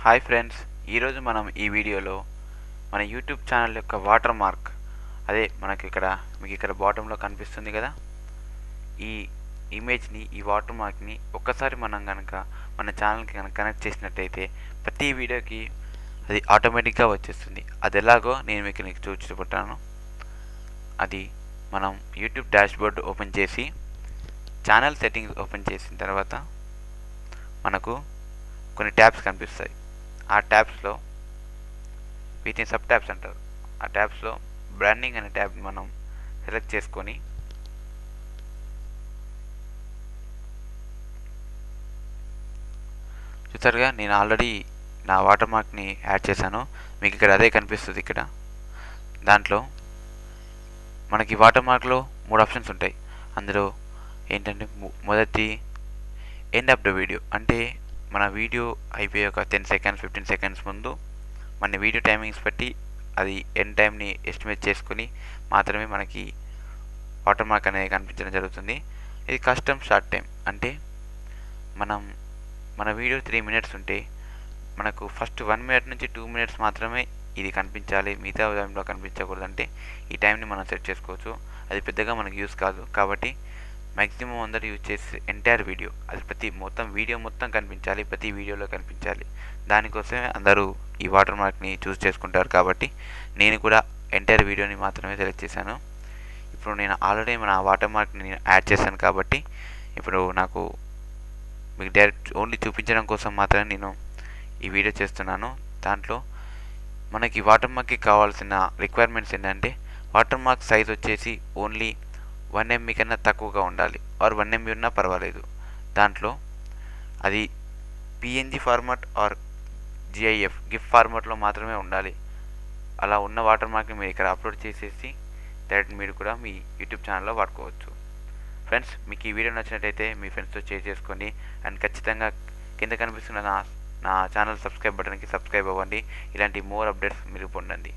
Hi friends, ఈరోజు మనం ఈ వీడియోలో మన యూట్యూబ్ ఛానల్ యొక్క వాటర్ మార్క్ అదే మీకు ఇక్కడ బాటంలో కనిపిస్తుంది కదా, ఈ ఇమేజ్ని, ఈ వాటర్ మార్క్ని ఒక్కసారి మనం కనుక మన ఛానల్కి కనుక కనెక్ట్ చేసినట్టయితే ప్రతి వీడియోకి అది ఆటోమేటిక్గా వచ్చేస్తుంది. అది ఎలాగో నేను మీకు చూపించుకుంటాను. అది మనం యూట్యూబ్ డాష్బోర్డ్ ఓపెన్ చేసి ఛానల్ సెట్టింగ్స్ ఓపెన్ చేసిన తర్వాత మనకు కొన్ని ట్యాబ్స్ కనిపిస్తాయి. ఆ ట్యాబ్స్లో వీటిని సబ్ ట్యాబ్స్ అంటారు. ఆ ట్యాబ్స్లో బ్రాండింగ్ అనే ట్యాబ్ని మనం సెలెక్ట్ చేసుకొని చూసారుగా, నేను ఆల్రెడీ నా వాటర్ మార్క్ని యాడ్ చేశాను. మీకు ఇక్కడ అదే కనిపిస్తుంది. ఇక్కడ దాంట్లో మనకి వాటర్ మార్క్లో 3 ఆప్షన్స్ ఉంటాయి. అందులో ఏంటంటే మొదటి ఎండ్ ఆఫ్ ద వీడియో, అంటే మన వీడియో అయిపోయే ఒక 10 సెకండ్స్ 15 సెకండ్స్ ముందు మన వీడియో టైమింగ్స్ బట్టి అది ఎండ్ టైంని ఎస్టిమేట్ చేసుకుని మాత్రమే మనకి వాటర్ మార్క్ అనేది కనిపించడం జరుగుతుంది. ఇది కస్టమ్ స్టార్ట్ టైం, అంటే మన వీడియో 3 మినిట్స్ ఉంటే మనకు ఫస్ట్ 1 మినిట్ నుంచి 2 మినిట్స్ మాత్రమే ఇది కనిపించాలి, మిగతా టైంలో కనిపించకూడదు. అంటే ఈ టైంని మనం సెట్ చేసుకోవచ్చు. అది పెద్దగా మనకు యూస్ కాదు. కాబట్టి మ్యాక్సిమం అందరూ యూజ్ చేసే ఎంటైర్ వీడియో, అది వీడియో మొత్తం కనిపించాలి, ప్రతి వీడియోలో కనిపించాలి. దానికోసమే అందరూ ఈ వాటర్ మార్క్ని చూస్ చేసుకుంటారు. కాబట్టి నేను కూడా ఎంటైర్ వీడియోని మాత్రమే సెలెక్ట్ చేశాను. ఇప్పుడు నేను ఆల్రెడీ మన వాటర్ మార్క్ని యాడ్ చేశాను కాబట్టి ఇప్పుడు నాకు మీకు డైరెక్ట్ ఓన్లీ చూపించడం కోసం మాత్రమే నేను ఈ వీడియో చేస్తున్నాను. దాంట్లో మనకి వాటర్ మార్క్కి కావాల్సిన రిక్వైర్మెంట్స్ ఏంటంటే, వాటర్ మార్క్ సైజ్ వచ్చేసి ఓన్లీ 1 MB కన్నా తక్కువగా ఉండాలి, ఆర్ 1 MB ఉన్నా పర్వాలేదు. దాంట్లో అది PNG ఫార్మాట్ ఆర్ గిఫ్ ఫార్మాట్లో మాత్రమే ఉండాలి. అలా ఉన్న వాటర్ మార్క్ని మీరు ఇక్కడ అప్లోడ్ చేసేసి డైరెక్ట్ మీరు కూడా మీ యూట్యూబ్ ఛానల్లో వాడుకోవచ్చు. ఫ్రెండ్స్, మీకు ఈ వీడియో నచ్చినట్టయితే మీ ఫ్రెండ్స్తో షేర్ చేసుకోండి. అండ్ ఖచ్చితంగా కింద కనిపిస్తున్న నా ఛానల్ సబ్స్క్రైబ్ బటన్కి సబ్స్క్రైబ్ అవ్వండి. ఇలాంటి మోర్ అప్డేట్స్ మీరు పొందండి.